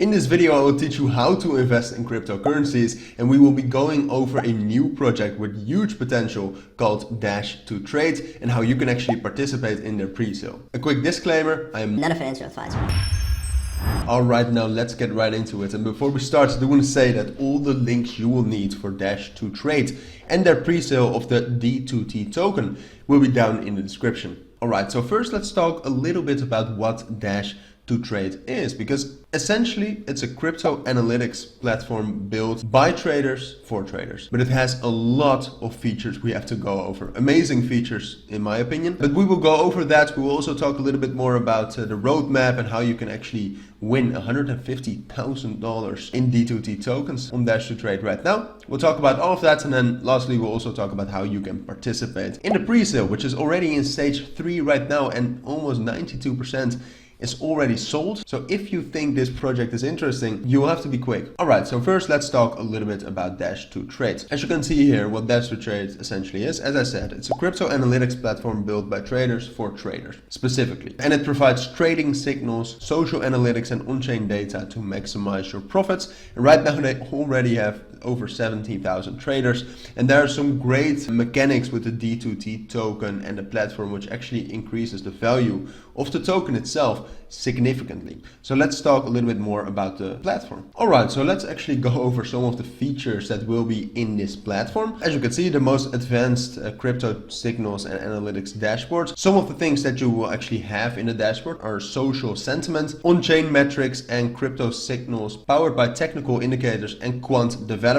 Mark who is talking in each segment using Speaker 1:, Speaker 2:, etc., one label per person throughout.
Speaker 1: In this video, I will teach you how to invest in cryptocurrencies, and we will be going over a new project with huge potential called Dash to Trade and how you can actually participate in their pre-sale. A quick disclaimer, I am
Speaker 2: not a financial advisor.
Speaker 1: Alright, now let's get right into it. And before we start, I do want to say that all the links you will need for Dash to Trade and their pre-sale of the D2T token will be down in the description. Alright, so first let's talk a little bit about what Dash to Trade is, because essentially it's a crypto analytics platform built by traders for traders, but it has a lot of features we have to go over. Amazing features in my opinion, but we will go over that. We will also talk a little bit more about the roadmap and how you can actually win $150,000 in D2T tokens on Dash to Trade right now. We'll talk about all of that, and then lastly we'll also talk about how you can participate in the pre-sale, which is already in stage 3 right now, and almost 92% is already sold. So if you think this project is interesting, you will have to be quick. Alright, so first let's talk a little bit about Dash to Trade. As you can see here, what Dash to Trade essentially is, as I said, it's a crypto analytics platform built by traders for traders specifically. And it provides trading signals, social analytics and on-chain data to maximize your profits. And right now they already have over 17,000 traders, and there are some great mechanics with the D2T token and the platform which actually increases the value of the token itself significantly. So let's talk a little bit more about the platform. Alright, so let's actually go over some of the features that will be in this platform. As you can see, the most advanced crypto signals and analytics dashboards. Some of the things that you will actually have in the dashboard are social sentiment, on-chain metrics and crypto signals powered by technical indicators and quant developers.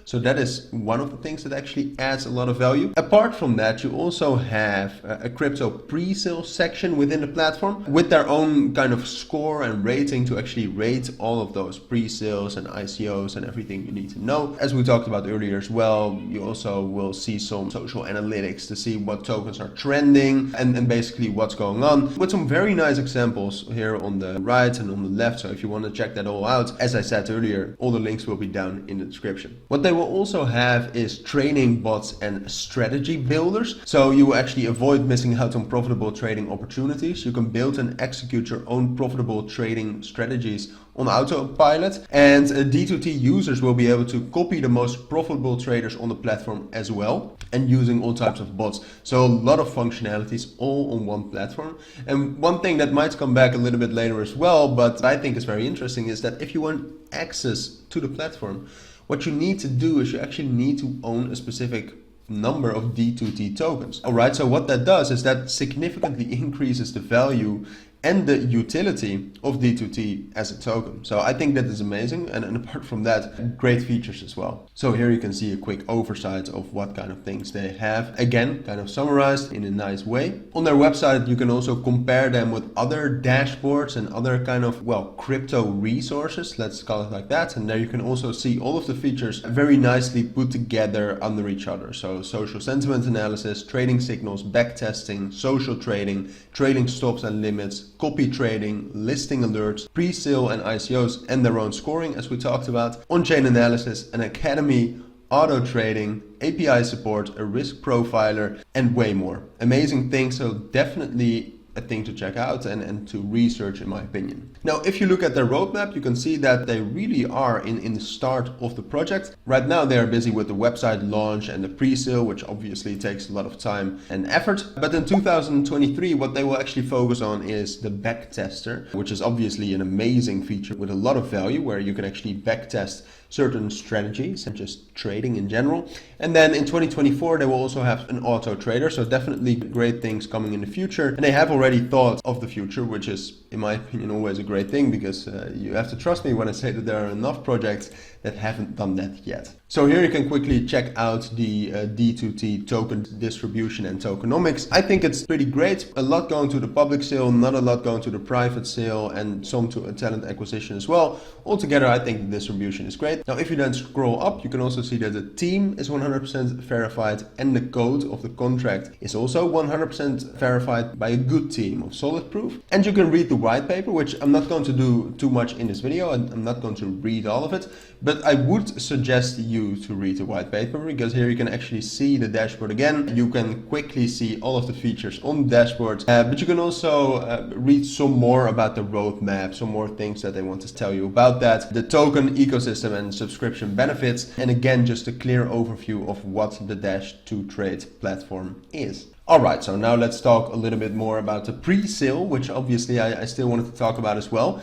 Speaker 1: So that is one of the things that actually adds a lot of value. Apart from that, you also have a crypto pre-sale section within the platform with their own kind of score and rating to actually rate all of those pre-sales and ICOs and everything you need to know. As we talked about earlier as well, you also will see some social analytics to see what tokens are trending and basically what's going on, with some very nice examples here on the right and on the left. So if you want to check that all out, as I said earlier, all the links will be down in the description. What they will also have is training bots and strategy builders. So you will actually avoid missing out on profitable trading opportunities. You can build and execute your own profitable trading strategies on autopilot, and D2T users will be able to copy the most profitable traders on the platform as well, and using all types of bots. So a lot of functionalities all on one platform. And one thing that might come back a little bit later as well, but I think is very interesting, is that if you want access to the platform, what you need to do is you actually need to own a specific number of D2T tokens. Alright, so what that does is that significantly increases the value and the utility of D2T as a token. So I think that is amazing, and apart from that, great features as well. So here you can see a quick oversight of what kind of things they have. Again, kind of summarized in a nice way. On their website, you can also compare them with other dashboards and other kind of, well, crypto resources, let's call it like that. And there you can also see all of the features very nicely put together under each other. So social sentiment analysis, trading signals, backtesting, social trading, trading stops and limits, copy trading, listing alerts, pre-sale and ICOs and their own scoring, as we talked about, on-chain analysis, an academy, auto trading, API support, a risk profiler, and way more. Amazing things, so definitely a thing to check out and to research, in my opinion. Now, if you look at their roadmap, you can see that they really are in the start of the project. Right now, they are busy with the website launch and the pre-sale, which obviously takes a lot of time and effort. But in 2023, what they will actually focus on is the backtester, which is obviously an amazing feature with a lot of value, where you can actually backtest certain strategies and just trading in general. And then in 2024, they will also have an auto trader. So definitely great things coming in the future. And they have already thought of the future, which is, in my opinion, always a great thing, because you have to trust me when I say that there are enough projects that haven't done that yet. So here you can quickly check out the D2T token distribution and tokenomics. I think it's pretty great. A lot going to the public sale, not a lot going to the private sale, and some to a talent acquisition as well. Altogether, I think the distribution is great. Now, if you then scroll up, you can also see that the team is 100% verified, and the code of the contract is also 100% verified by a good team of Solid Proof. And you can read the white paper, which I'm not going to do too much in this video, and I'm not going to read all of it, but I would suggest you to read the white paper, because here you can actually see the dashboard again. You can quickly see all of the features on the dashboard, but you can also read some more about the roadmap, some more things that they want to tell you about that, the token ecosystem and subscription benefits, and again, just a clear overview of what the Dash2Trade platform is. Alright, so now let's talk a little bit more about the pre-sale, which obviously I still wanted to talk about as well.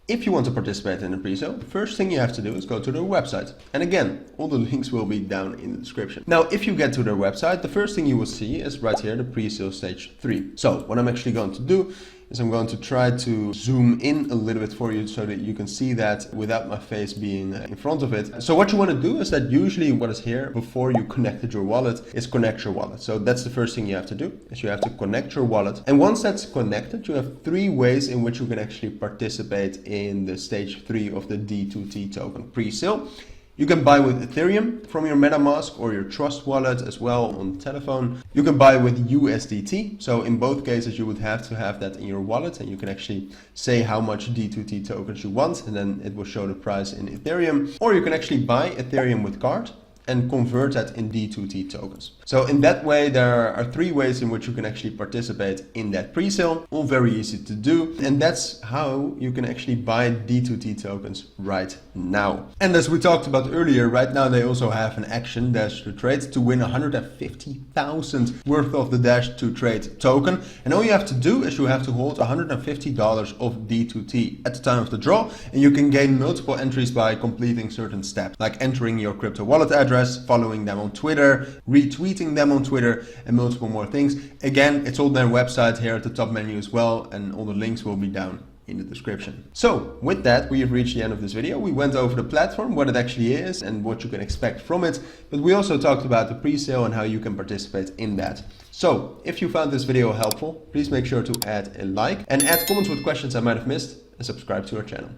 Speaker 1: If you want to participate in the pre-sale, the first thing you have to do is go to their website. And again, all the links will be down in the description. Now, if you get to their website, the first thing you will see is right here, the pre-sale stage 3. So what I'm actually going to do is I'm going to try to zoom in a little bit for you so that you can see that without my face being in front of it. So what you want to do is that usually what is here before you connected your wallet is connect your wallet. So that's the first thing you have to do, is you have to connect your wallet. And once that's connected, you have 3 ways in which you can actually participate in the stage 3 of the D2T token pre-sale. You can buy with Ethereum from your MetaMask or your Trust wallet as well on telephone. You can buy with USDT. So in both cases, you would have to have that in your wallet, and you can actually say how much D2T tokens you want, and then it will show the price in Ethereum. Or you can actually buy Ethereum with card and convert that in D2T tokens. So in that way, there are 3 ways in which you can actually participate in that pre-sale, all very easy to do. And that's how you can actually buy D2T tokens right now. And as we talked about earlier, right now they also have an action, Dash2Trade, to win 150,000 worth of the Dash2Trade token. And all you have to do is you have to hold $150 of D2T at the time of the draw, and you can gain multiple entries by completing certain steps, like entering your crypto wallet address, following them on Twitter, retweeting them on Twitter, and multiple more things. Again, it's on their website here at the top menu as well, and all the links will be down in the description. So with that, we have reached the end of this video. We went over the platform, what it actually is and what you can expect from it, but we also talked about the pre-sale and how you can participate in that. So if you found this video helpful, please make sure to add a like and add comments with questions I might have missed, and subscribe to our channel.